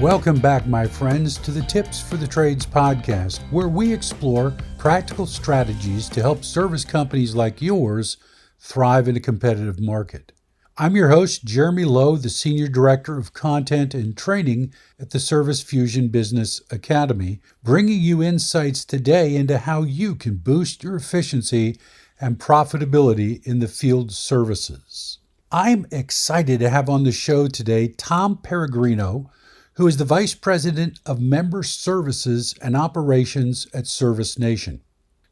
Welcome back, my friends, to the Tips for the Trades podcast, where we explore practical strategies to help service companies like yours thrive in a competitive market. I'm your host, Jeremy Lowe, the Senior Director of Content and Training at the Service Fusion Business Academy, bringing you insights today into how you can boost your efficiency and profitability in the field services. I'm excited to have on the show today Tom Peregrino, who is the Vice President of Member Services and Operations at Service Nation.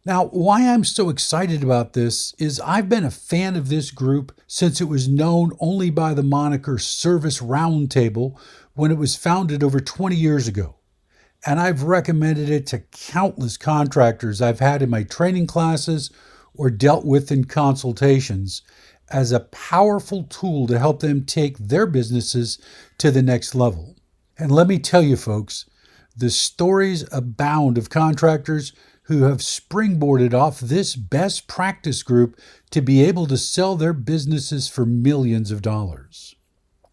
Now, why I'm so excited about this is I've been a fan of this group since it was known only by the moniker Service Roundtable when it was founded over 20 years ago. And I've recommended it to countless contractors I've had in my training classes or dealt with in consultations as a powerful tool to help them take their businesses to the next level. And let me tell you, folks, the stories abound of contractors who have springboarded off this best practice group to be able to sell their businesses for millions of dollars.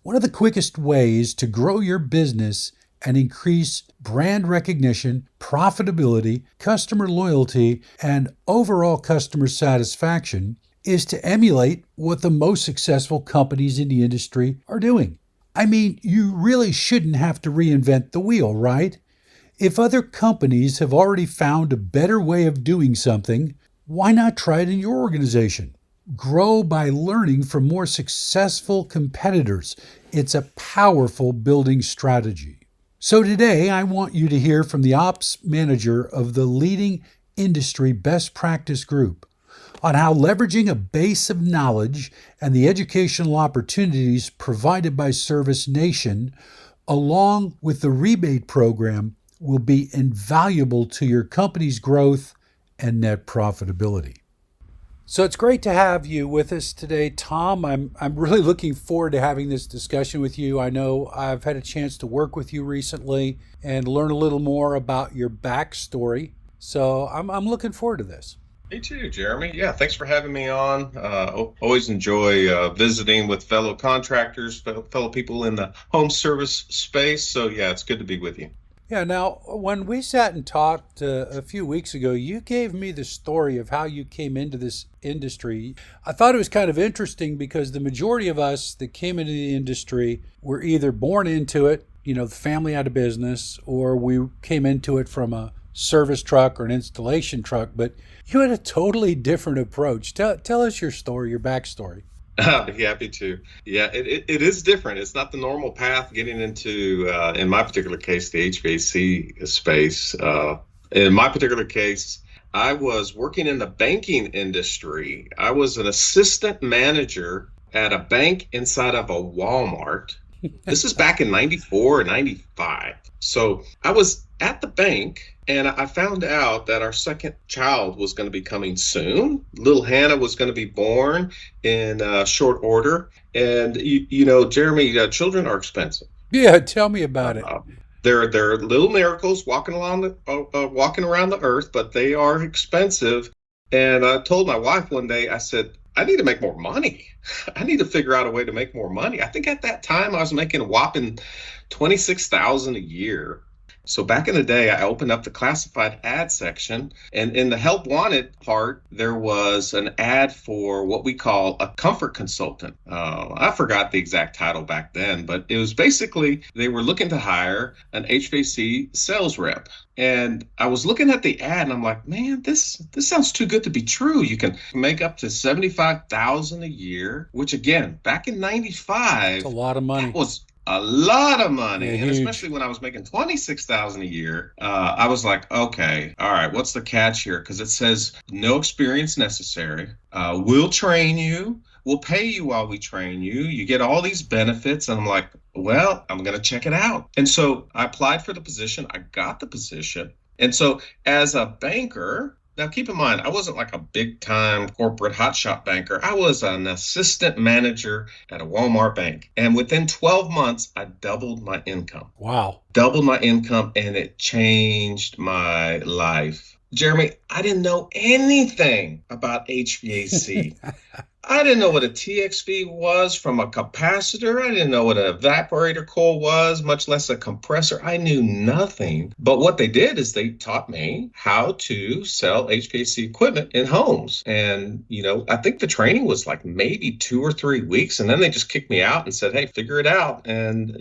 One of the quickest ways to grow your business and increase brand recognition, profitability, customer loyalty, and overall customer satisfaction is to emulate what the most successful companies in the industry are doing. I mean, you really shouldn't have to reinvent the wheel, right? If other companies have already found a better way of doing something, why not try it in your organization? Grow by learning from more successful competitors. It's a powerful building strategy. So today, I want you to hear from the ops manager of the leading industry best practice group on how leveraging a base of knowledge and the educational opportunities provided by Service Nation, along with the rebate program, will be invaluable to your company's growth and net profitability. So it's great to have you with us today, Tom. I'm really looking forward to having this discussion with you. I know I've had a chance to work with you recently and learn a little more about your backstory. So I'm looking forward to this. Me too, Jeremy. Yeah, thanks for having me on. Always enjoy visiting with fellow contractors, fellow people in the home service space. So yeah, it's good to be with you. Yeah, now, when we sat and talked a few weeks ago, you gave me the story of how you came into this industry. I thought it was kind of interesting because the majority of us that came into the industry were either born into it, the family had a business, or we came into it from a service truck or an installation truck, but you had a totally different approach. Tell us your story, your backstory. I'd be happy to. Yeah, it is different. It's not the normal path getting into, in my particular case, the HVAC space. In my particular case, I was working in the banking industry. I was an assistant manager at a bank inside of a Walmart. This is back in 94 or 95. So I was at the bank and I found out that our second child was going to be coming soon. Little Hannah was going to be born in short order. And, Jeremy, children are expensive. Yeah, tell me about it. They're little miracles walking around the earth, but they are expensive. And I told my wife one day, I said, I need to make more money. I need to figure out a way to make more money. I think at that time I was making a whopping $26,000 a year. So back in the day, I opened up the classified ad section, and in the help wanted part, there was an ad for what we call a comfort consultant. I forgot the exact title back then, but it was basically they were looking to hire an HVAC sales rep. And I was looking at the ad and I'm like, man, this sounds too good to be true. You can make up to $75,000 a year, which again, back in 95, that's a lot of money. That was a lot of money. Yeah, and especially when I was making $26,000 a year, I was like, okay, all right, what's the catch here? Because it says no experience necessary. We'll train you. We'll pay you while we train you. You get all these benefits. And I'm like, well, I'm going to check it out. And so I applied for the position. I got the position. And so as a banker, now keep in mind, I wasn't like a big time corporate hotshot banker. I was an assistant manager at a Walmart bank. And within 12 months, I doubled my income. Wow. Doubled my income, and it changed my life. Jeremy, I didn't know anything about HVAC. I didn't know what a TXV was from a capacitor. I didn't know what an evaporator coil was, much less a compressor. I knew nothing. But what they did is they taught me how to sell HVAC equipment in homes. And, I think the training was like maybe 2 or 3 weeks. And then they just kicked me out and said, hey, figure it out. And,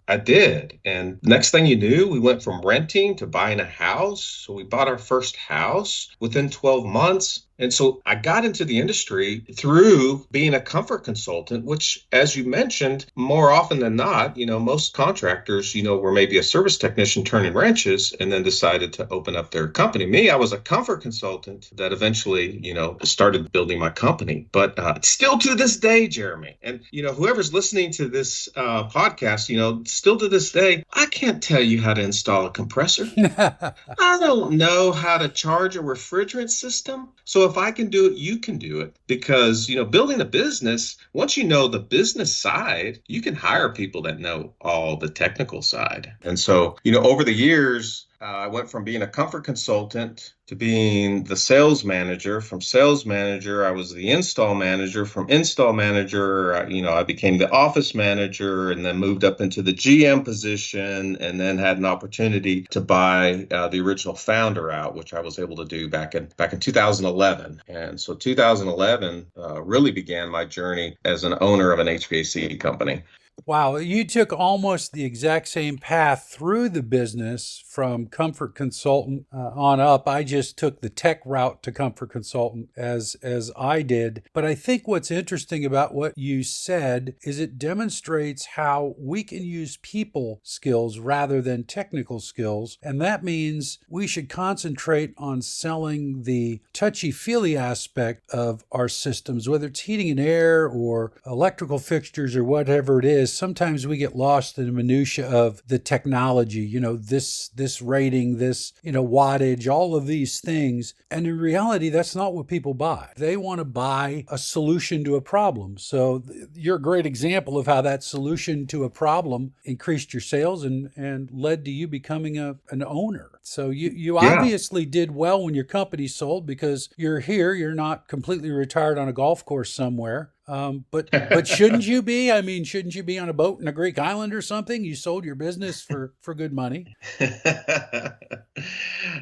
I did. And next thing you knew, we went from renting to buying a house. So we bought our first house within 12 months. And so I got into the industry through being a comfort consultant, which, as you mentioned, more often than not, most contractors, were maybe a service technician turning wrenches and then decided to open up their company. Me, I was a comfort consultant that eventually, started building my company. But still to this day, Jeremy, and, whoever's listening to this podcast, still to this day, I can't tell you how to install a compressor. I don't know how to charge a refrigerant system. So if I can do it, you can do it. Because, building a business, once you know the business side, you can hire people that know all the technical side. And so, over the years, I went from being a comfort consultant to being the sales manager. From sales manager, I was the install manager. From install manager, I became the office manager and then moved up into the GM position and then had an opportunity to buy the original founder out, which I was able to do back in 2011. And so 2011 really began my journey as an owner of an HVAC company. Wow, you took almost the exact same path through the business from comfort consultant on up. I just took the tech route to comfort consultant as I did. But I think what's interesting about what you said is it demonstrates how we can use people skills rather than technical skills. And that means we should concentrate on selling the touchy-feely aspect of our systems, whether it's heating and air or electrical fixtures or whatever it is. Sometimes we get lost in the minutia of the technology, this rating, this, wattage, all of these things. And in reality, that's not what people buy. They want to buy a solution to a problem. So you're a great example of how that solution to a problem increased your sales and led to you becoming an owner. So you obviously did well when your company sold because you're here, you're not completely retired on a golf course somewhere. But shouldn't you be? I mean, shouldn't you be on a boat in a Greek island or something? You sold your business for good money.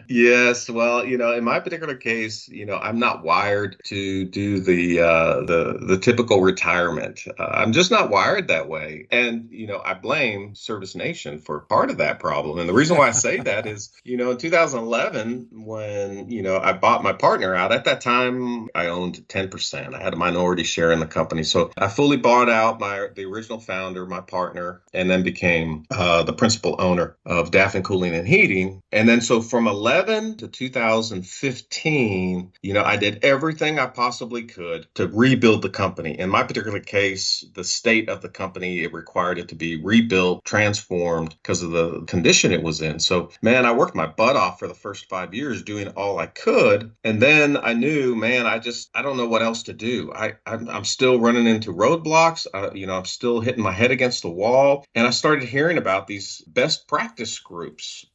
Yes, well, in my particular case, I'm not wired to do the typical retirement. I'm just not wired that way, and I blame Service Nation for part of that problem. And the reason why I say that is, in 2011, when I bought my partner out. At that time, I owned 10%. I had a minority share in the company, so I fully bought out the original founder, my partner, and then became the principal owner of Daffin Cooling and Heating. And then so from 11 to 2015, I did everything I possibly could to rebuild the company. In my particular case, the state of the company, it required it to be rebuilt, transformed because of the condition it was in. So, man, I worked my butt off for the first 5 years doing all I could. And then I knew, man, I don't know what else to do. I'm still running into roadblocks. I'm still hitting my head against the wall. And I started hearing about these best practice groups,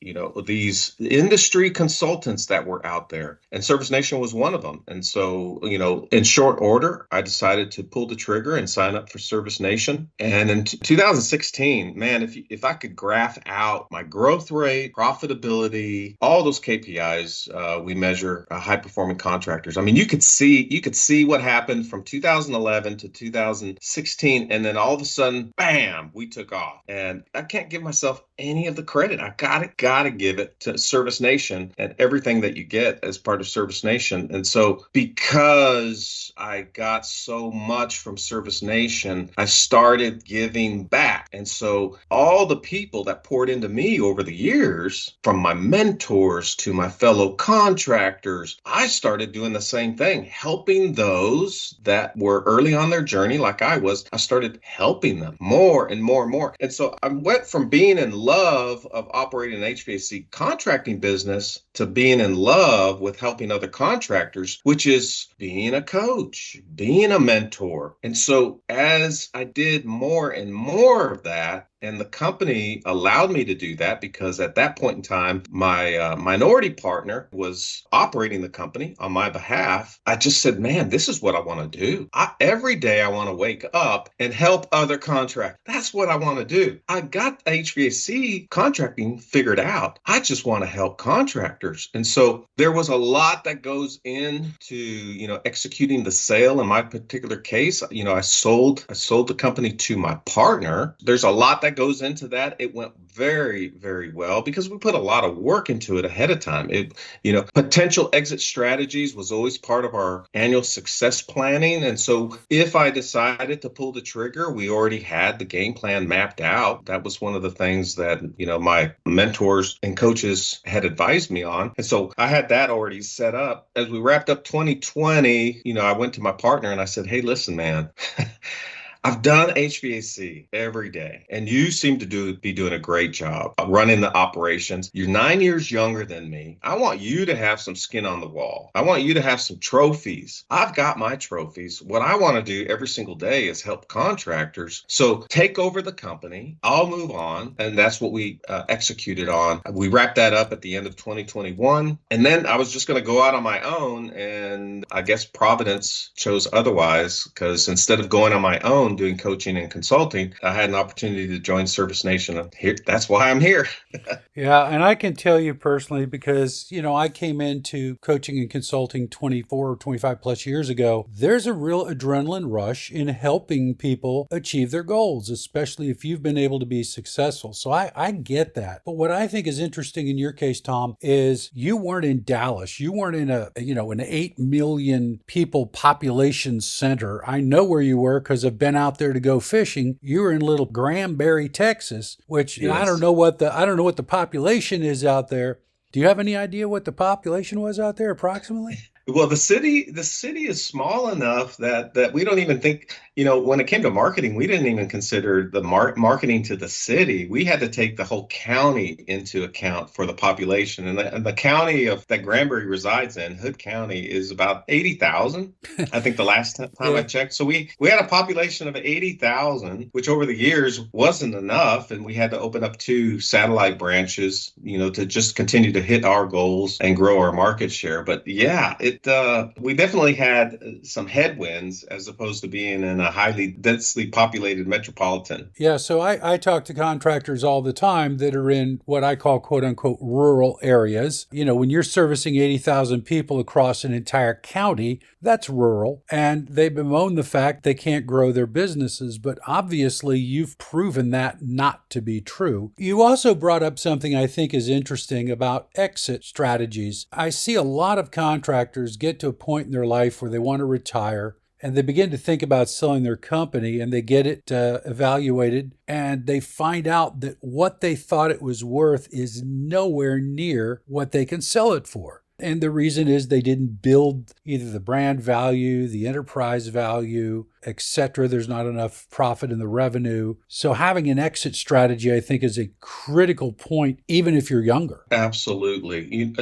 these industry consultants that were out there. And Service Nation was one of them. And so, in short order, I decided to pull the trigger and sign up for Service Nation. And in 2016, man, if I could graph out my growth rate, profitability, all those KPIs, we measure high-performing contractors. I mean, you could see what happened from 2011 to 2016, and then all of a sudden, bam, we took off. And I can't give myself any of the credit. I gotta give it to Service Nation and everything that you get as part of Service Nation. And so because I got so much from Service Nation, I started giving back. And so all the people that poured into me over the years, from my mentors to my fellow contractors, I started doing the same thing, helping those that were early on their journey like I was. I started helping them more and more and more. And so I went from being in love of operating an HVAC contracting business to being in love with helping other contractors, which is being a coach, being a mentor. And so as I did more and more of that, And the company allowed me to do that because at that point in time, my minority partner was operating the company on my behalf. I just said, man, this is what I want to do. Every day I want to wake up and help other contractors. That's what I want to do. I got HVAC contracting figured out. I just want to help contractors. And so there was a lot that goes into, executing the sale. In my particular case, I sold the company to my partner. There's a lot that goes into that. It went very, very well because we put a lot of work into it ahead of time. Potential exit strategies was always part of our annual success planning. And so if I decided to pull the trigger, we already had the game plan mapped out. That was one of the things that, my mentors and coaches had advised me on. And so I had that already set up. As we wrapped up 2020, I went to my partner and I said, hey, listen, man, I've done HVAC every day, and you seem to be doing a great job running the operations. You're 9 years younger than me. I want you to have some skin on the wall. I want you to have some trophies. I've got my trophies. What I want to do every single day is help contractors. So take over the company. I'll move on. And that's what we executed on. We wrapped that up at the end of 2021. And then I was just going to go out on my own. And I guess Providence chose otherwise because instead of going on my own, doing coaching and consulting, I had an opportunity to join Service Nation. Here, that's why I'm here. Yeah, and I can tell you personally because, I came into coaching and consulting 24 or 25 plus years ago. There's a real adrenaline rush in helping people achieve their goals, especially if you've been able to be successful. So I get that. But what I think is interesting in your case, Tom, is you weren't in Dallas. You weren't in an 8 million people population center. I know where you were because I've been out there to go fishing. You were in little Granbury, Texas, which Yes. I don't know what the population is out there. Do you have any idea what the population was out there approximately? Well, the city is small enough that we don't even think, when it came to marketing, we didn't even consider the marketing to the city. We had to take the whole county into account for the population. And the county that Granbury resides in, Hood County, is about 80,000. I think the last time Yeah. I checked. So we had a population of 80,000, which over the years wasn't enough. And we had to open up 2 satellite branches, to just continue to hit our goals and grow our market share. But yeah, we definitely had some headwinds as opposed to being in a highly densely populated metropolitan. Yeah, so I talk to contractors all the time that are in what I call quote unquote rural areas. When you're servicing 80,000 people across an entire county, that's rural. And they bemoan the fact they can't grow their businesses. But obviously, you've proven that not to be true. You also brought up something I think is interesting about exit strategies. I see a lot of contractors get to a point in their life where they want to retire and they begin to think about selling their company and they get it evaluated and they find out that what they thought it was worth is nowhere near what they can sell it for. And the reason is they didn't build either the brand value, the enterprise value, etc. There's not enough profit in the revenue. So having an exit strategy, I think, is a critical point, even if you're younger. Absolutely.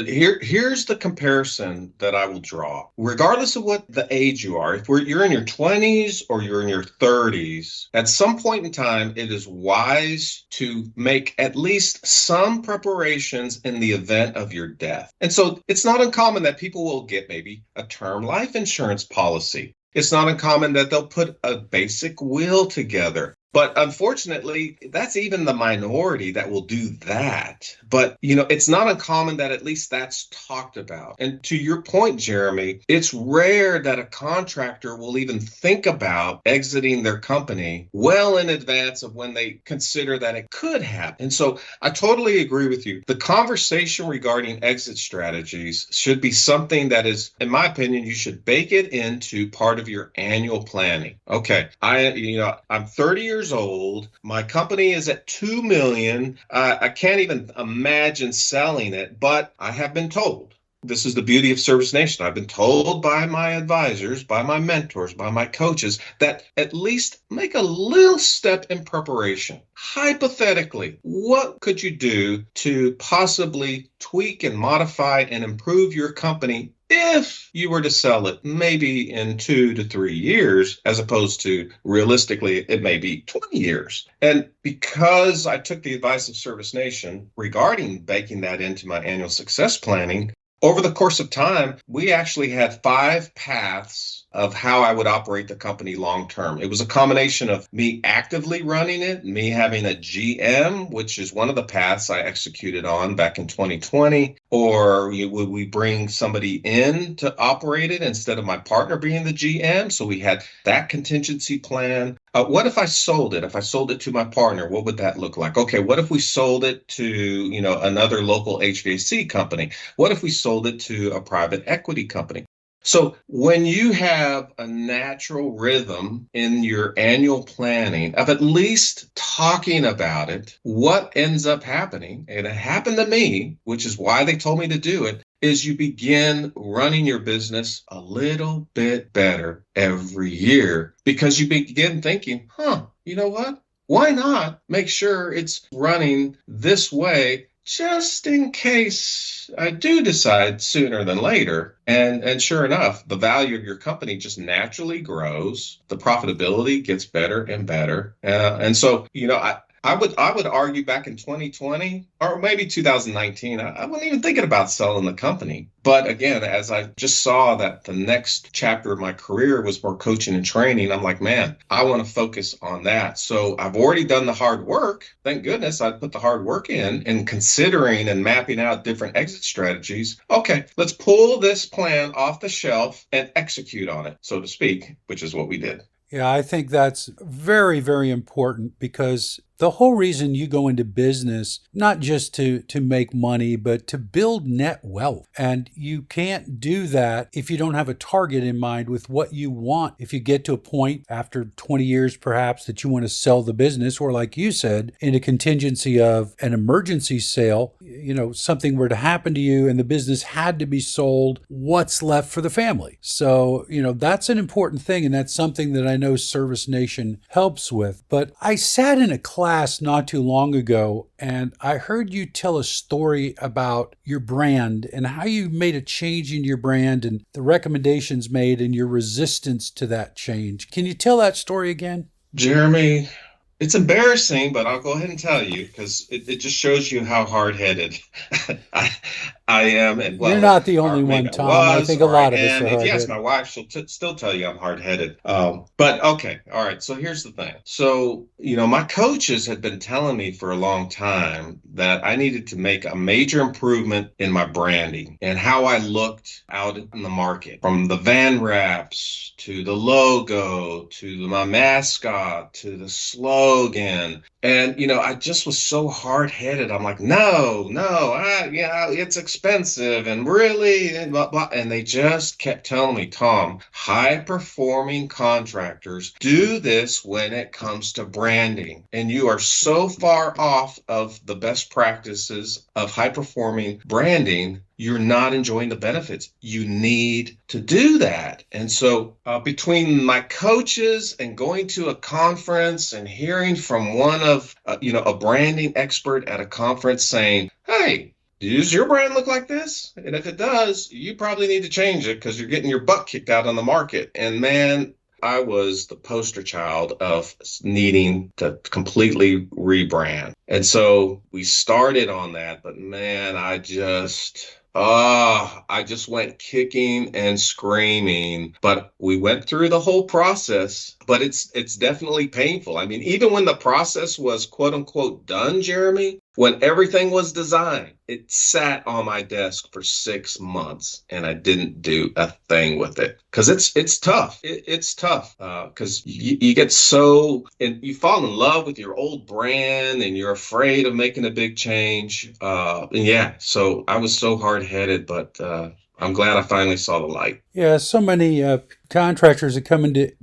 Here's the comparison that I will draw. Regardless of what the age you are, if you're in your 20s or you're in your 30s, at some point in time, it is wise to make at least some preparations in the event of your death. And so it's not uncommon that people will get maybe a term life insurance policy. It's not uncommon that they'll put a basic will together. But unfortunately, that's even the minority that will do that. But, it's not uncommon that at least that's talked about. And to your point, Jeremy, it's rare that a contractor will even think about exiting their company well in advance of when they consider that it could happen. And so I totally agree with you. The conversation regarding exit strategies should be something that is, in my opinion, you should bake it into part of your annual planning. Okay, I'm 30 years old. My company is at 2 million. I can't even imagine selling it, but I have been told This is the beauty of Service Nation. I've been told by my advisors, by my mentors, by my coaches that at least make a little step in preparation. Hypothetically, what could you do to possibly tweak and modify and improve your company if you were to sell it maybe in 2 to 3 years, as opposed to realistically, it may be 20 years. And because I took the advice of Service Nation regarding baking that into my annual success planning, over the course of time, we actually had 5 paths of how I would operate the company long term. It was a combination of me actively running it, me having a GM, which is one of the paths I executed on back in 2020, or would we bring somebody in to operate it instead of my partner being the GM? So we had that contingency plan. What if I sold it? If I sold it to my partner, what would that look like? Okay, what if we sold it to, another local HVAC company? What if we sold it to a private equity company? So when you have a natural rhythm in your annual planning of at least talking about it, what ends up happening, and it happened to me, which is why they told me to do it, is you begin running your business a little bit better every year because you begin thinking, you know what? Why not make sure it's running this way just in case I do decide sooner than later. And sure enough, the value of your company just naturally grows. The profitability gets better and better. And so, I would argue back in 2020 or maybe 2019, I wasn't even thinking about selling the company. But again, as I just saw that the next chapter of my career was more coaching and training, I'm like, man, I want to focus on that. So I've already done the hard work. Thank goodness I put the hard work in and considering and mapping out different exit strategies. Okay, let's pull this plan off the shelf and execute on it, so to speak, which is what we did. Yeah, I think that's very, very important because the whole reason you go into business, not just to make money, but to build net wealth. And you can't do that if you don't have a target in mind with what you want. If you get to a point after 20 years, perhaps, that you want to sell the business, or like you said, in a contingency of an emergency sale, something were to happen to you and the business had to be sold, what's left for the family? So, that's an important thing. And that's something that I know Service Nation helps with. But I sat in a class not too long ago, and I heard you tell a story about your brand and how you made a change in your brand and the recommendations made and your resistance to that change. Can you tell that story again? Jeremy, it's embarrassing, but I'll go ahead and tell you because it just shows you how hard-headed I am. And You're not the only one, Tom. I think a lot of us are if you ask hard-headed. my wife, she'll still tell you I'm hard-headed. But okay, all right. So here's the thing. So, my coaches had been telling me for a long time that I needed to make a major improvement in my branding and how I looked out in the market, from the van wraps to the logo to my mascot to the slogan. And, I just was so hard-headed. I'm like, no, it's expensive and really, and blah, blah. And they just kept telling me, Tom, high-performing contractors do this when it comes to branding. And you are so far off of the best practices of high-performing branding, you're not enjoying the benefits. You need to do that. And so between my coaches and going to a conference and hearing from one of, a branding expert at a conference saying, hey, does your brand look like this? And if it does, you probably need to change it because you're getting your butt kicked out on the market. And man, I was the poster child of needing to completely rebrand. And so we started on that, but man, I just went kicking and screaming, but we went through the whole process, but it's definitely painful. I mean, even when the process was quote unquote done, Jeremy, when everything was designed, it sat on my desk for 6 months and I didn't do a thing with it because it's tough. It's tough because you get and you fall in love with your old brand and you're afraid of making a big change. So I was so hard-headed, but I'm glad I finally saw the light. Yeah, so many contractors that come into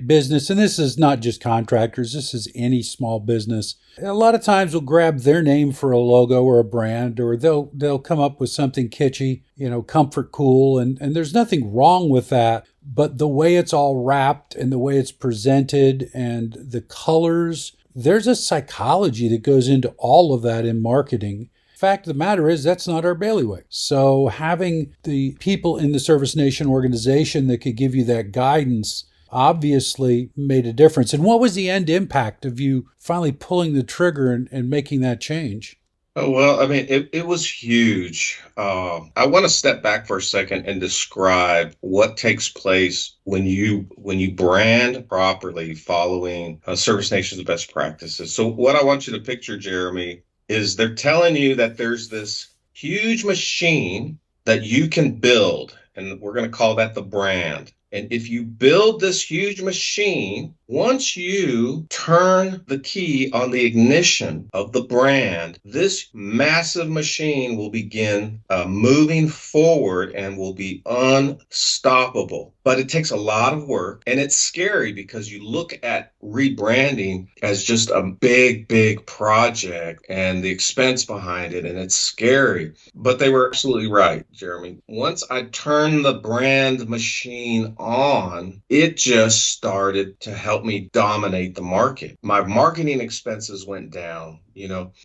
business, and this is not just contractors, this is any small business. A lot of times will grab their name for a logo or a brand, or they'll come up with something kitschy, comfort cool, and there's nothing wrong with that. But the way it's all wrapped and the way it's presented and the colors, there's a psychology that goes into all of that in marketing. Fact of the matter is, that's not our bailiwick. So having the people in the Service Nation organization that could give you that guidance obviously made a difference. And what was the end impact of you finally pulling the trigger and making that change? Oh, well, I mean, it was huge. I want to step back for a second and describe what takes place when you brand properly following Service Nation's best practices. So what I want you to picture, Jeremy, is they're telling you that there's this huge machine that you can build, and we're going to call that the brand. And if you build this huge machine, once you turn the key on the ignition of the brand, this massive machine will begin moving forward and will be unstoppable. But it takes a lot of work, and it's scary because you look at rebranding as just a big, big project and the expense behind it, and it's scary. But they were absolutely right, Jeremy. Once I turned the brand machine on, it just started to help me dominate the market. My marketing expenses went down.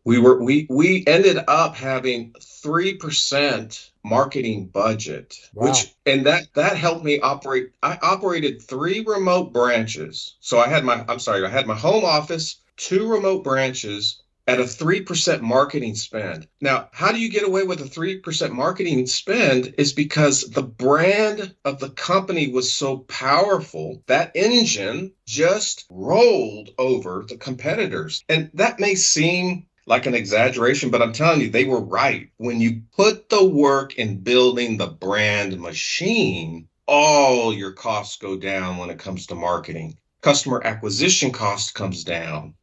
We ended up having 3% marketing budget, Wow. and that helped me operate. I operated 3 remote branches. So I had my home office, 2 remote branches, at a 3% marketing spend. Now, how do you get away with a 3% marketing spend? Is because the brand of the company was so powerful, that engine just rolled over the competitors. And that may seem like an exaggeration, but I'm telling you, they were right. When you put the work in building the brand machine, all your costs go down when it comes to marketing. Customer acquisition cost comes down.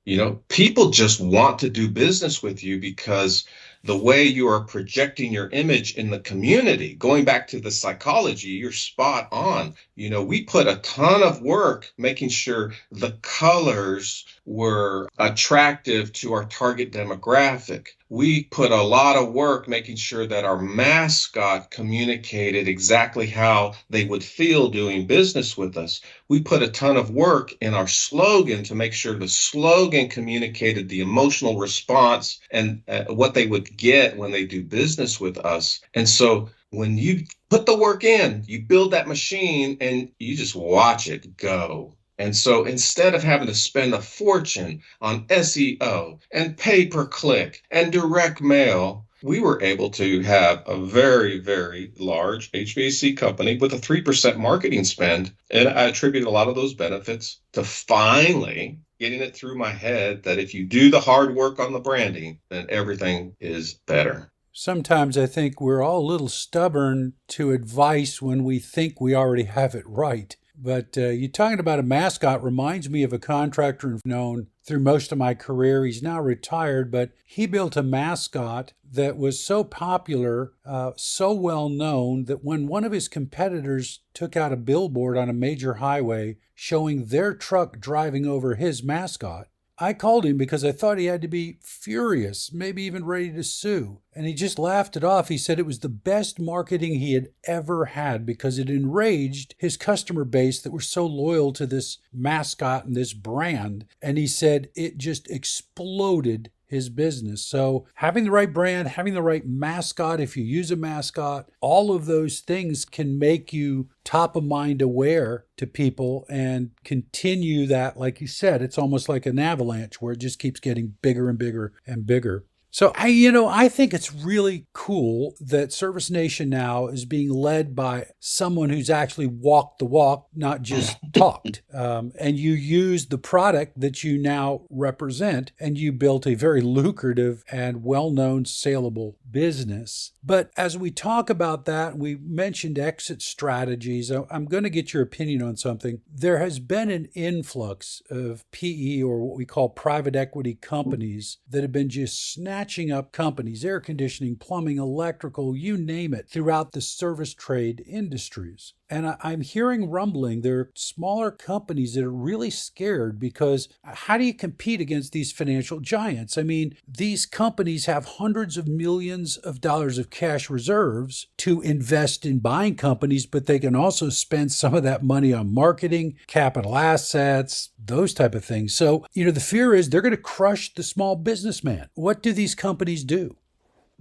People just want to do business with you because the way you are projecting your image in the community, going back to the psychology, you're spot on. We put a ton of work making sure the colors were attractive to our target demographic. We put a lot of work making sure that our mascot communicated exactly how they would feel doing business with us. We put a ton of work in our slogan to make sure the slogan communicated the emotional response and what they would get when they do business with us. And so when you put the work in, you build that machine and you just watch it go. And so instead of having to spend a fortune on SEO and pay-per-click and direct mail, we were able to have a very, very large HVAC company with a 3% marketing spend. And I attribute a lot of those benefits to finally getting it through my head that if you do the hard work on the branding, then everything is better. Sometimes I think we're all a little stubborn to advice when we think we already have it right. But you talking about a mascot reminds me of a contractor I've known through most of my career. He's now retired, but he built a mascot that was so popular, so well known, that when one of his competitors took out a billboard on a major highway showing their truck driving over his mascot, I called him because I thought he had to be furious, maybe even ready to sue. And he just laughed it off. He said it was the best marketing he had ever had because it enraged his customer base that were so loyal to this mascot and this brand. And he said it just exploded his business. So having the right brand, having the right mascot, if you use a mascot, all of those things can make you top of mind aware to people and continue that. Like you said, it's almost like an avalanche where it just keeps getting bigger and bigger and bigger. So I think it's really cool that Service Nation now is being led by someone who's actually walked the walk, not just talked. And you use the product that you now represent, and you built a very lucrative and well-known saleable business. But as we talk about that, we mentioned exit strategies. I'm going to get your opinion on something. There has been an influx of PE, or what we call private equity companies, that have been just snatching snatching up companies, air conditioning, plumbing, electrical, you name it, throughout the service trade industries. And I'm hearing rumbling. There are smaller companies that are really scared because how do you compete against these financial giants? I mean, these companies have hundreds of millions of dollars of cash reserves to invest in buying companies, but they can also spend some of that money on marketing, capital assets, those type of things. So, the fear is they're going to crush the small businessman. What do these companies do?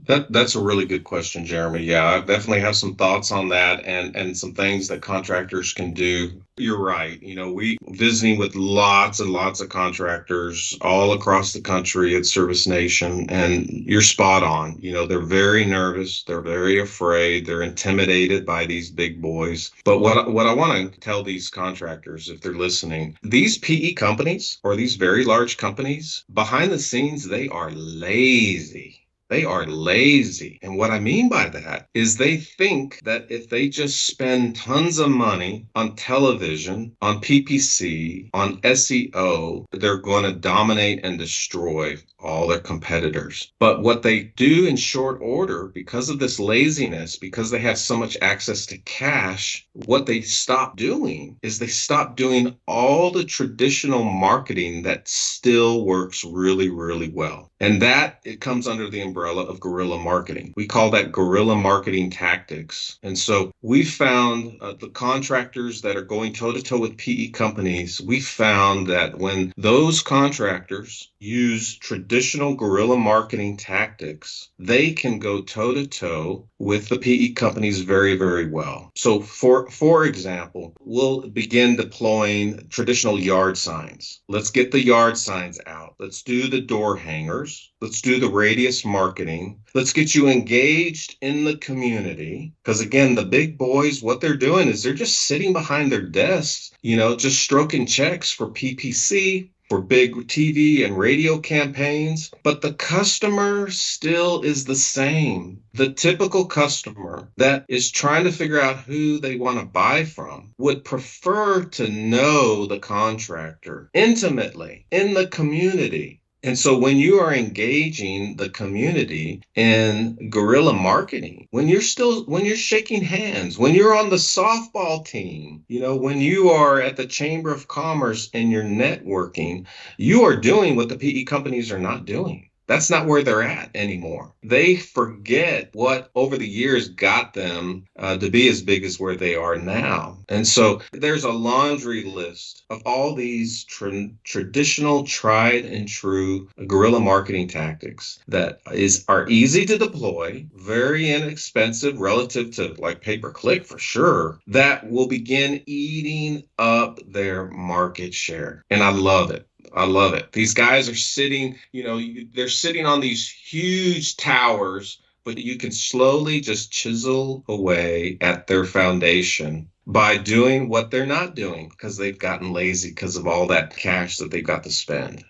That's a really good question, Jeremy. Yeah, I definitely have some thoughts on that and some things that contractors can do. You're right. We visiting with lots and lots of contractors all across the country at Service Nation, and you're spot on. They're very nervous, they're very afraid, they're intimidated by these big boys. But what I want to tell these contractors, if they're listening, these PE companies or these very large companies, behind the scenes, they are lazy. They are lazy. And what I mean by that is they think that if they just spend tons of money on television, on PPC, on SEO, they're going to dominate and destroy all their competitors. But what they do in short order, because of this laziness, because they have so much access to cash, what they stop doing is they stop doing all the traditional marketing that still works really, really well. And that it comes under the umbrella of guerrilla marketing. We call that guerrilla marketing tactics. And so we found the contractors that are going toe-to-toe with PE companies, we found that when those contractors use traditional guerrilla marketing tactics, they can go toe-to-toe with the PE companies very, very well. So for example, we'll begin deploying traditional yard signs. Let's get the yard signs out. Let's do the door hangers. Let's do the radius marketing. Let's get you engaged in the community. Because again, the big boys, what they're doing is they're just sitting behind their desks, just stroking checks for PPC, for big TV and radio campaigns, but the customer still is the same. The typical customer that is trying to figure out who they want to buy from would prefer to know the contractor intimately in the community. And so when you are engaging the community in guerrilla marketing, when you're shaking hands, when you're on the softball team, when you are at the Chamber of Commerce and you're networking, you are doing what the PE companies are not doing. That's not where they're at anymore. They forget what over the years got them to be as big as where they are now. And so there's a laundry list of all these traditional, tried and true guerrilla marketing tactics that are easy to deploy, very inexpensive relative to like pay-per-click for sure, that will begin eating up their market share. And I love it. I love it. These guys are sitting, they're sitting on these huge towers, but you can slowly just chisel away at their foundation by doing what they're not doing because they've gotten lazy because of all that cash that they've got to spend.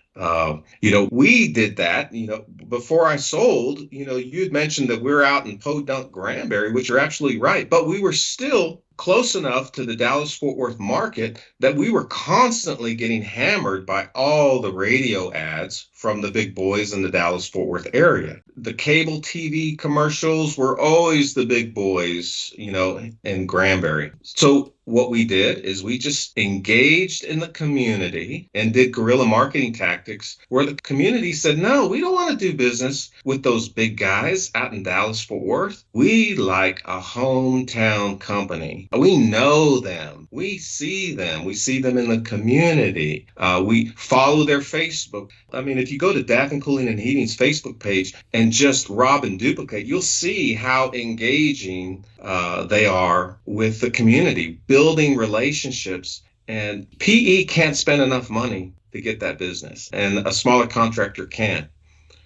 We did that, before I sold, you'd mentioned that we're out in Podunk, Granbury, which you're absolutely right, but we were still close enough to the Dallas-Fort Worth market that we were constantly getting hammered by all the radio ads from the big boys in the Dallas-Fort Worth area. The cable TV commercials were always the big boys, in Granbury. So what we did is we just engaged in the community and did guerrilla marketing tactics where the community said, no, we don't want to do business with those big guys out in Dallas-Fort Worth. We like a hometown company. We know them. We see them. We see them in the community. We follow their Facebook. I mean, if you go to Daffin Cooling and Heating's Facebook page and just rob and duplicate, you'll see how engaging they are with the community, building relationships. And PE can't spend enough money to get that business, and a smaller contractor can.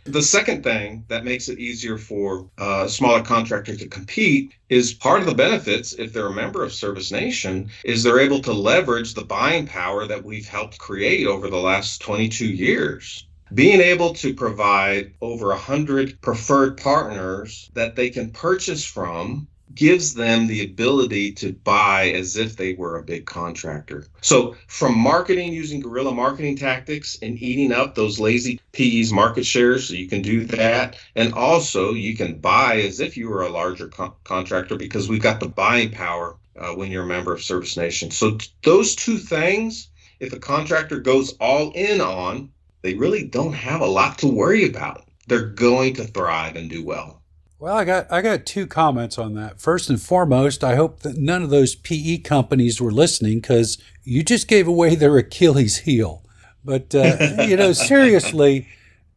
The second thing that makes it easier for a smaller contractor to compete is part of the benefits, if they're a member of Service Nation, is they're able to leverage the buying power that we've helped create over the last 22 years. Being able to provide over 100 preferred partners that they can purchase from gives them the ability to buy as if they were a big contractor. So from marketing using guerrilla marketing tactics and eating up those lazy PE's market shares, so you can do that. And also you can buy as if you were a larger contractor because we've got the buying power when you're a member of Service Nation. So those two things, if a contractor goes all in on, they really don't have a lot to worry about. They're going to thrive and do well. Well, I got two comments on that. First and foremost, I hope that none of those PE companies were listening because you just gave away their Achilles heel. But, seriously,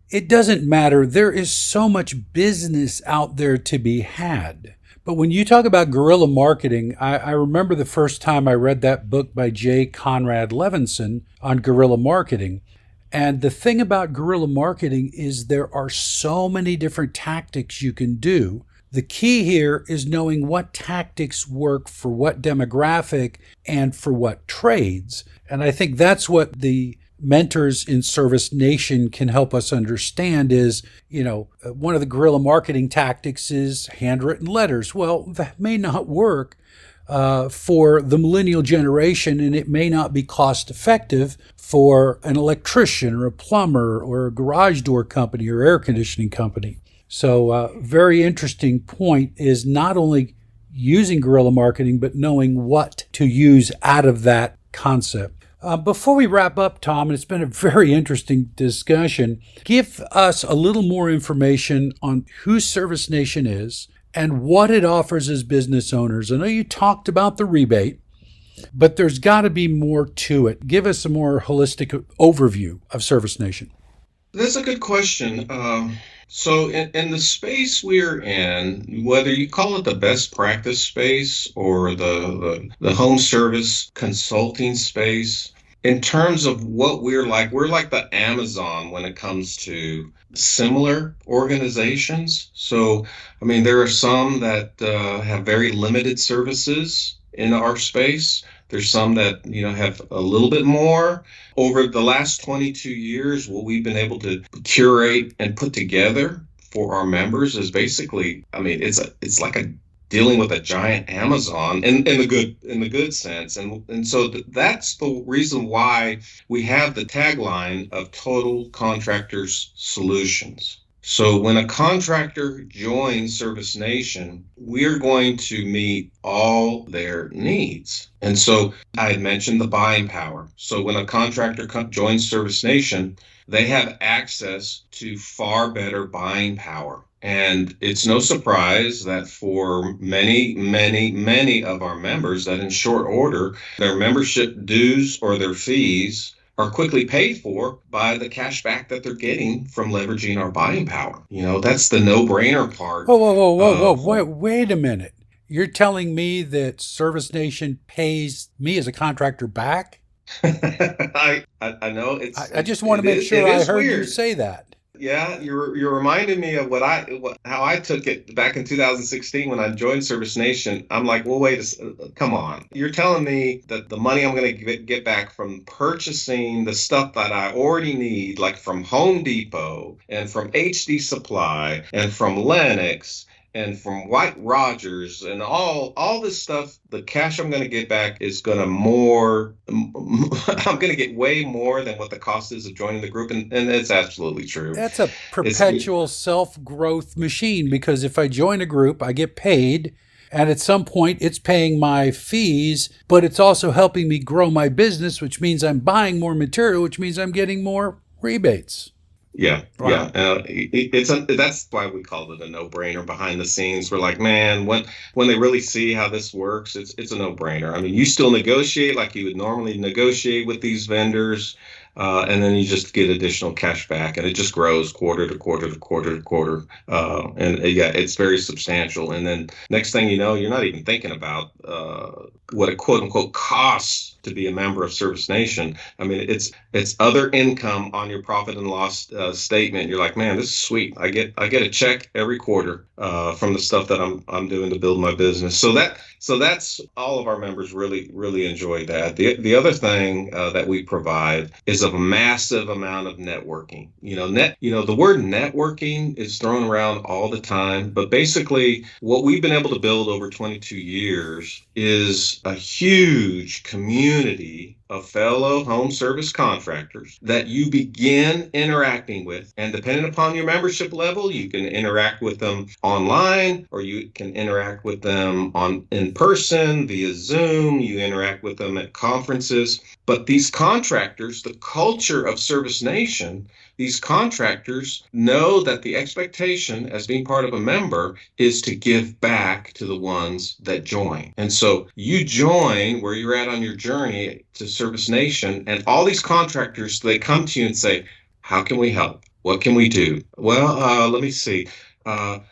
it doesn't matter. There is so much business out there to be had. But when you talk about guerrilla marketing, I remember the first time I read that book by J. Conrad Levinson on guerrilla marketing. And the thing about guerrilla marketing is there are so many different tactics you can do. The key here is knowing what tactics work for what demographic and for what trades. And I think that's what the mentors in Service Nation can help us understand is, one of the guerrilla marketing tactics is handwritten letters. Well, that may not work for the millennial generation, and it may not be cost effective for an electrician or a plumber or a garage door company or air conditioning company. So very interesting point is not only using guerrilla marketing, but knowing what to use out of that concept. Before we wrap up, Tom, and it's been a very interesting discussion, give us a little more information on who Service Nation is and what it offers as business owners. I know you talked about the rebate, but there's got to be more to it. Give us a more holistic overview of Service Nation. That's a good question. So in the space we're in, whether you call it the best practice space or the home service consulting space, in terms of what we're like the Amazon when it comes to similar organizations. So, I mean, there are some that have very limited services in our space. There's some that, have a little bit more. Over the last 22 years, what we've been able to curate and put together for our members is basically, I mean, it's like dealing with a giant Amazon in the good sense. And so that's the reason why we have the tagline of Total Contractors Solutions. So when a contractor joins Service Nation, we're going to meet all their needs. And so I had mentioned the buying power. So when a contractor joins Service Nation, they have access to far better buying power. And it's no surprise that for many, many, many of our members that in short order, their membership dues or their fees are quickly paid for by the cash back that they're getting from leveraging our buying power. That's the no-brainer part. Whoa. Wait a minute. You're telling me that Service Nation pays me as a contractor back? I know I just want to make sure I heard you say that. Yeah, you're reminding me of how I took it back in 2016 when I joined Service Nation. I'm like, well, come on. You're telling me that the money I'm going to get back from purchasing the stuff that I already need, like from Home Depot and from HD Supply and from Lennox and from White Rogers and all this stuff, the cash I'm going to get back is going to I'm going to get way more than what the cost is of joining the group. And it's absolutely true. That's a perpetual self-growth machine, because if I join a group, I get paid. And at some point, it's paying my fees, but it's also helping me grow my business, which means I'm buying more material, which means I'm getting more rebates. Yeah, wow. That's why we called it a no-brainer behind the scenes. We're like, man, when they really see how this works, it's a no-brainer. I mean, you still negotiate like you would normally negotiate with these vendors, and then you just get additional cash back, and it just grows quarter to quarter to quarter to quarter. It's very substantial. And then next thing you know, you're not even thinking about what it quote unquote costs to be a member of Service Nation. I mean, it's other income on your profit and loss statement. You're like, man, this is sweet. I get a check every quarter from the stuff that I'm doing to build my business. So that's all of our members really enjoy that. The other thing that we provide is a massive amount of networking. The word networking is thrown around all the time, but basically what we've been able to build over 22 years is a huge community of fellow home service contractors that you begin interacting with. And depending upon your membership level, you can interact with them online, or you can interact with them in person via Zoom. You interact with them at conferences. But these contractors, the culture of Service Nation, these contractors know that the expectation as being part of a member is to give back to the ones that join. And so you join where you're at on your journey to Service Nation, and all these contractors, they come to you and say, how can we help? What can we do? Well, let me see. I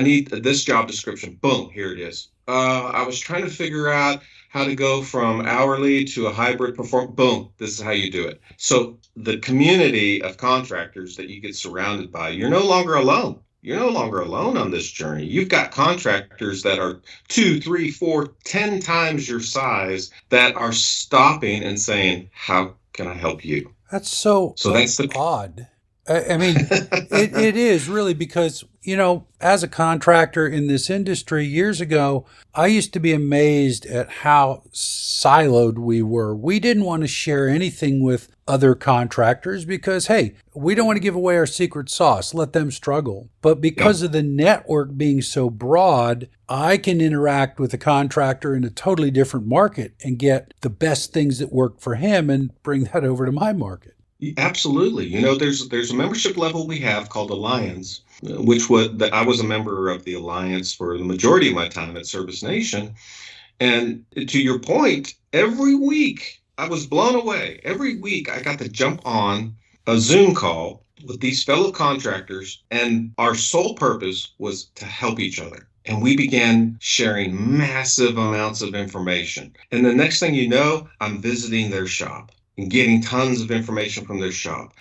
need this job description. Boom, here it is. I was trying to figure out how to go from hourly to a hybrid perform. Boom, this is how you do it. So the community of contractors that you get surrounded by, you're no longer alone. You're no longer alone on this journey. You've got contractors that are 2, 3, 4, 10 times your size that are stopping and saying, how can I help you? That's so that's odd. I mean, it is really because, as a contractor in this industry years ago, I used to be amazed at how siloed we were. We didn't want to share anything with other contractors because, hey, we don't want to give away our secret sauce, let them struggle. But because of the network being so broad, I can interact with a contractor in a totally different market and get the best things that work for him and bring that over to my market. Absolutely. There's a membership level we have called Alliance, I was a member of the Alliance for the majority of my time at Service Nation. And to your point, every week I was blown away. Every week I got to jump on a Zoom call with these fellow contractors, and our sole purpose was to help each other. And we began sharing massive amounts of information. And the next thing you know, I'm visiting their shop and getting tons of information from their shop.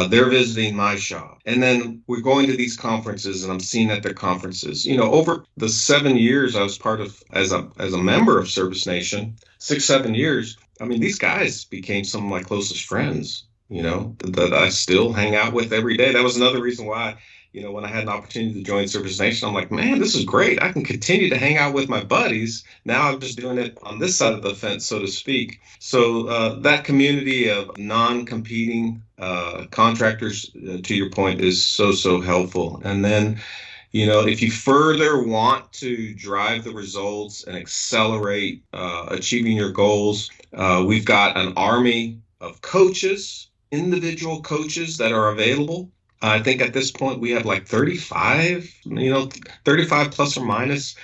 They're visiting my shop. And then we're going to these conferences, and I'm seen at their conferences. Over the 7 years I was part of as a member of Service Nation, 6, 7 years, I mean, these guys became some of my closest friends, that I still hang out with every day. That was another reason why, when I had an opportunity to join Service Nation, I'm like, man, this is great. I can continue to hang out with my buddies. Now I'm just doing it on this side of the fence, so to speak. So that community of non-competing contractors, to your point, is so helpful. And then, if you further want to drive the results and accelerate achieving your goals, we've got an army of coaches, individual coaches that are available. I think at this point we have like 35 plus or minus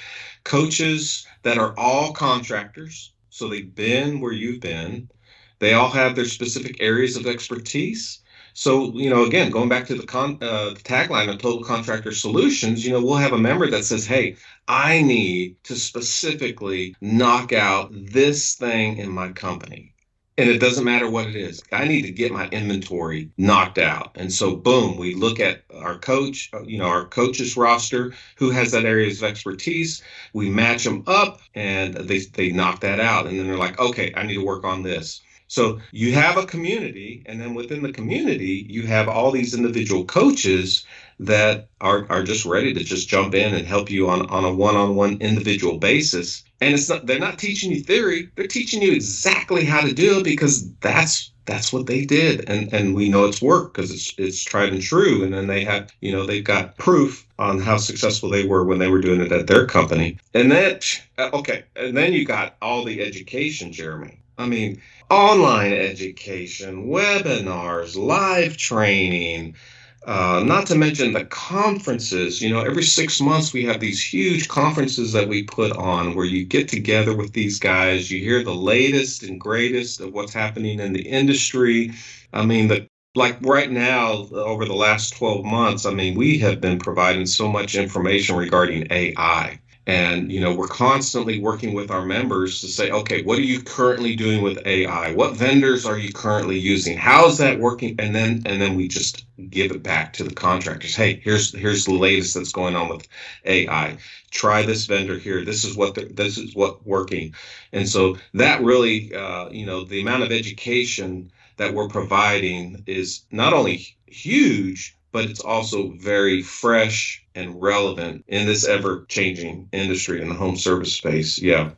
coaches that are all contractors. So they've been where you've been. They all have their specific areas of expertise. So, again, going back to the tagline of Total Contractor Solutions, we'll have a member that says, hey, I need to specifically knock out this thing in my company. And it doesn't matter what it is. I need to get my inventory knocked out. And so, boom, we look at our coach, our coaches roster, who has that area of expertise. We match them up, and they knock that out. And then they're like, okay, I need to work on this. So you have a community, and then within the community, you have all these individual coaches that are just ready to just jump in and help you on a one-on-one individual basis. And they're not teaching you theory, they're teaching you exactly how to do it, because that's what they did. And we know it's worked because it's tried and true. And then they have, they've got proof on how successful they were when they were doing it at their company. And then, and then you got all the education, Jeremy. I mean, online education, webinars, live training, not to mention the conferences. Every 6 months we have these huge conferences that we put on where you get together with these guys, you hear the latest and greatest of what's happening in the industry. I mean, like right now, over the last 12 months, I mean, we have been providing so much information regarding AI. And, we're constantly working with our members to say, okay, what are you currently doing with AI? What vendors are you currently using? How's that working? And then we just give it back to the contractors. Hey, here's the latest that's going on with AI. Try this vendor here. This is what working. And so that really, the amount of education that we're providing is not only huge, but it's also very fresh and relevant in this ever-changing industry in the home service space. Yeah.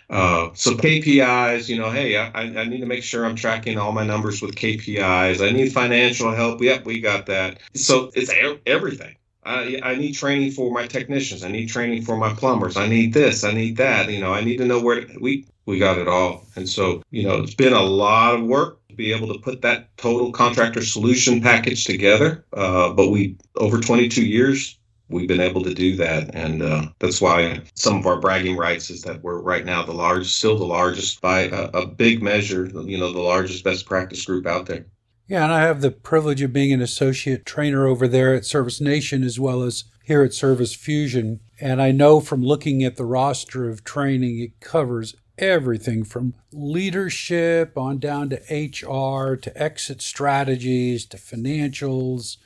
So KPIs, hey, I need to make sure I'm tracking all my numbers with KPIs. I need financial help. Yep, we got that. So it's everything. I need training for my technicians. I need training for my plumbers. I need this. I need that. I need to know where we got it all. And so, it's been a lot of work to be able to put that total contractor solution package together. But over 22 years, we've been able to do that. And that's why some of our bragging rights is that we're right now still the largest by a big measure, the largest best practice group out there. Yeah, and I have the privilege of being an associate trainer over there at Service Nation as well as here at Service Fusion. And I know from looking at the roster of training, it covers everything from leadership on down to HR to exit strategies to financials.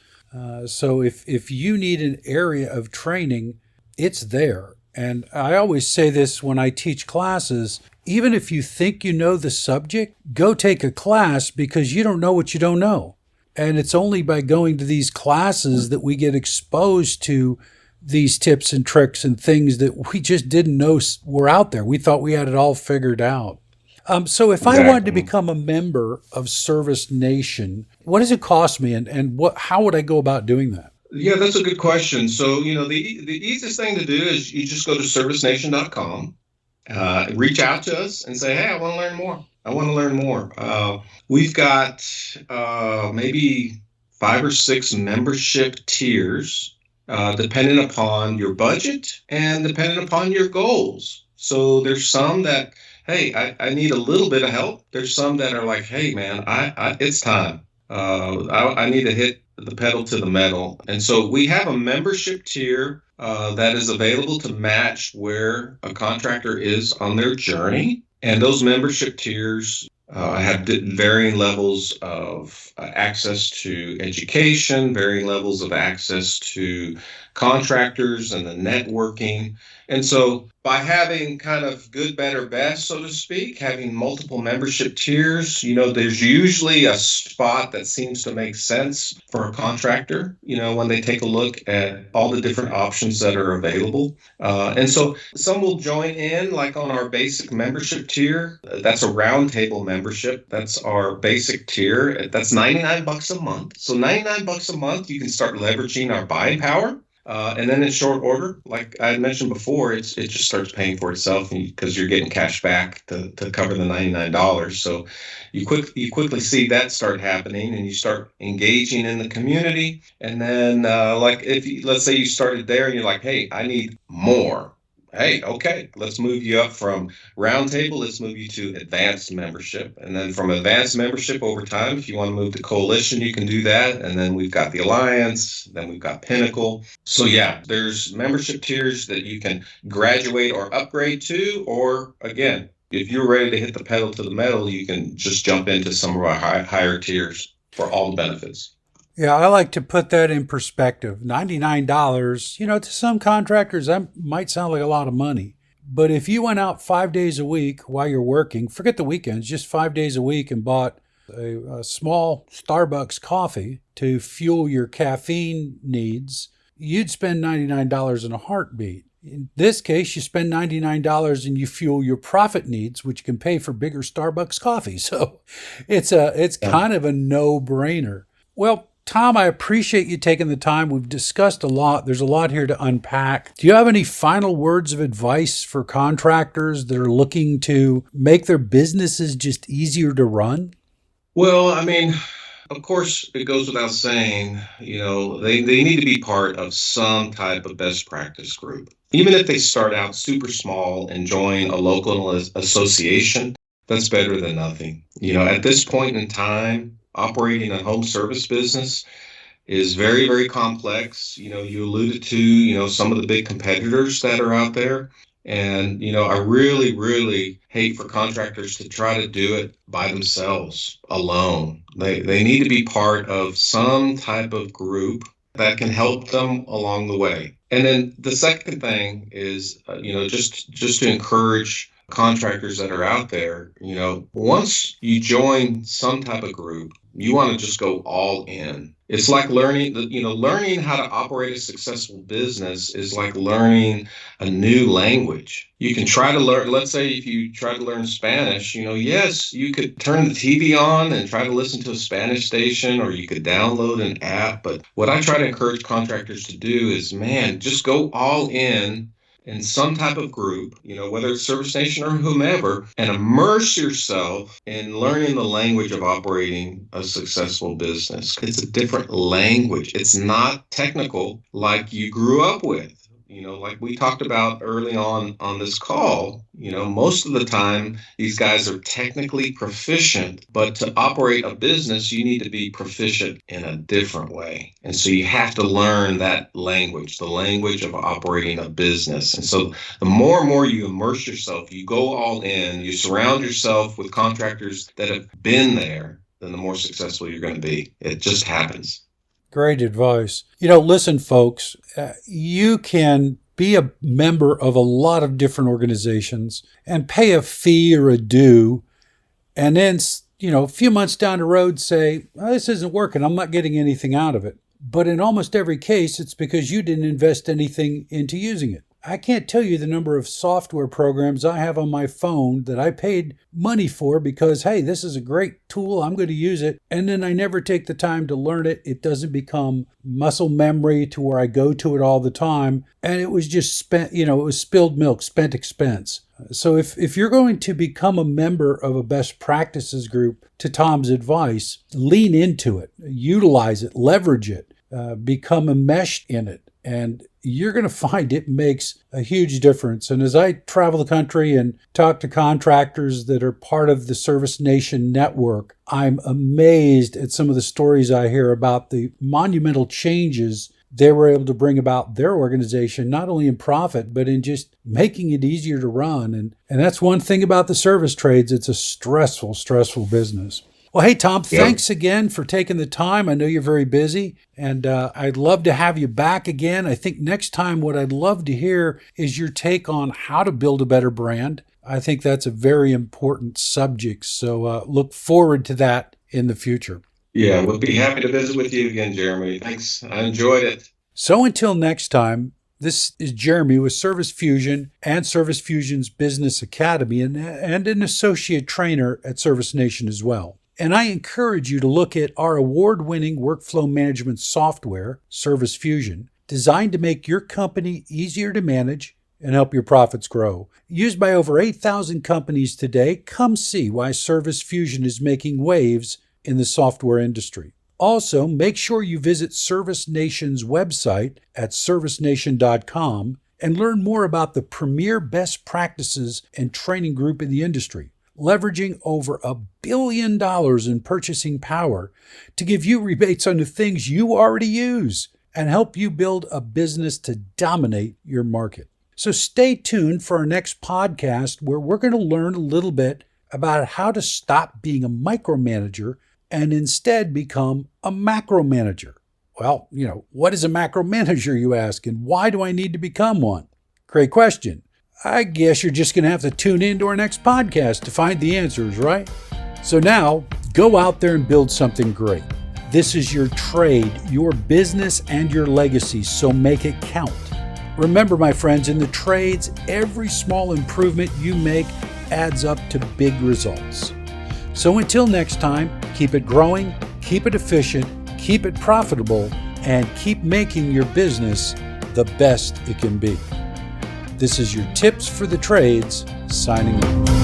So if you need an area of training, it's there. And I always say this when I teach classes, even if you think you know the subject, go take a class because you don't know what you don't know. And it's only by going to these classes that we get exposed to these tips and tricks and things that we just didn't know were out there. We thought we had it all figured out. So if I wanted to become a member of Service Nation, what does it cost me and how would I go about doing that? Yeah, that's a good question. So, the easiest thing to do is you just go to servicenation.com, reach out to us and say, hey, I want to learn more. I want to learn more. We've got maybe 5 or 6 membership tiers, depending upon your budget and depending upon your goals. So there's some that, hey, I need a little bit of help. There's some that are like, hey, man, it's time. I need to hit the pedal to the metal. And so we have a membership tier that is available to match where a contractor is on their journey. And those membership tiers have varying levels of access to education, varying levels of access to contractors and the networking. And so by having kind of good, better, best, so to speak, having multiple membership tiers, there's usually a spot that seems to make sense for a contractor, when they take a look at all the different options that are available. And so some will join in like on our basic membership tier. That's a roundtable membership. That's our basic tier. That's $99 a month. So $99 a month, you can start leveraging our buying power. And then in short order, like I had mentioned before, it just starts paying for itself because you're getting cash back to cover the $99. So you quickly see that start happening and you start engaging in the community. And then let's say you started there and you're like, hey, I need more. Hey, okay, let's move you up from roundtable. Let's move you to advanced membership. And then from advanced membership over time, if you want to move to coalition, you can do that. And then we've got the alliance, then we've got Pinnacle. So yeah, there's membership tiers that you can graduate or upgrade to, or again, if you're ready to hit the pedal to the metal, you can just jump into some of our higher tiers for all the benefits. Yeah, I like to put that in perspective. $99, to some contractors, that might sound like a lot of money. But if you went out 5 days a week while you're working, forget the weekends, just 5 days a week and bought a small Starbucks coffee to fuel your caffeine needs, you'd spend $99 in a heartbeat. In this case, you spend $99 and you fuel your profit needs, which can pay for bigger Starbucks coffee. So it's kind of a no-brainer. Well, Tom, I appreciate you taking the time. We've discussed a lot. There's a lot here to unpack. Do you have any final words of advice for contractors that are looking to make their businesses just easier to run? Well, I mean, of course, it goes without saying, they need to be part of some type of best practice group. Even if they start out super small and join a local association, that's better than nothing. At this point in time, operating a home service business, is very, very complex. You alluded to, some of the big competitors that are out there. And, I really, really hate for contractors to try to do it by themselves alone. They need to be part of some type of group that can help them along the way. And then the second thing is, just to encourage contractors that are out there, once you join some type of group, you want to just go all in. It's like learning how to operate a successful business is like learning a new language. You can try to learn, let's say if you try to learn Spanish, yes, you could turn the TV on and try to listen to a Spanish station, or you could download an app. But what I try to encourage contractors to do is, just go all in some type of group, whether it's Service Nation or whomever, and immerse yourself in learning the language of operating a successful business. It's a different language. It's not technical like you grew up with. Like we talked about early on this call, most of the time these guys are technically proficient, but to operate a business, you need to be proficient in a different way. And so you have to learn that language, the language of operating a business. And so the more and more you immerse yourself, you go all in, you surround yourself with contractors that have been there, then the more successful you're going to be. It just happens. Great advice. Listen, folks, you can be a member of a lot of different organizations and pay a fee or a due, and then, a few months down the road say, this isn't working, I'm not getting anything out of it. But in almost every case, it's because you didn't invest anything into using it. I can't tell you the number of software programs I have on my phone that I paid money for because, hey, this is a great tool, I'm going to use it. And then I never take the time to learn it. It doesn't become muscle memory to where I go to it all the time. And it was just spent, it was spilled milk, spent expense. So if you're going to become a member of a best practices group, to Tom's advice, lean into it, utilize it, leverage it, become enmeshed in it. And you're going to find it makes a huge difference. And as I travel the country and talk to contractors that are part of the Service Nation network, I'm amazed at some of the stories I hear about the monumental changes they were able to bring about their organization, not only in profit, but in just making it easier to run. And that's one thing about the service trades. It's a stressful business. Well, hey, Tom, thanks again for taking the time. I know you're very busy, and I'd love to have you back again. I think next time what I'd love to hear is your take on how to build a better brand. I think that's a very important subject, so look forward to that in the future. Yeah, we'll be happy to visit with you again, Jeremy. Thanks. I enjoyed it. So until next time, this is Jeremy with Service Fusion and Service Fusion's Business Academy and an associate trainer at Service Nation as well. And I encourage you to look at our award-winning workflow management software, Service Fusion, designed to make your company easier to manage and help your profits grow. Used by over 8,000 companies today, come see why Service Fusion is making waves in the software industry. Also, make sure you visit Service Nation's website at servicenation.com and learn more about the premier best practices and training group in the industry, leveraging over $1 billion in purchasing power to give you rebates on the things you already use and help you build a business to dominate your market. So stay tuned for our next podcast where we're going to learn a little bit about how to stop being a micromanager and instead become a macro manager. Well, what is a macro manager, you ask, and why do I need to become one? Great question. I guess you're just going to have to tune in to our next podcast to find the answers, right? So now, go out there and build something great. This is your trade, your business, and your legacy, so make it count. Remember, my friends, in the trades, every small improvement you make adds up to big results. So until next time, keep it growing, keep it efficient, keep it profitable, and keep making your business the best it can be. This is your Tips for the Trades, signing off.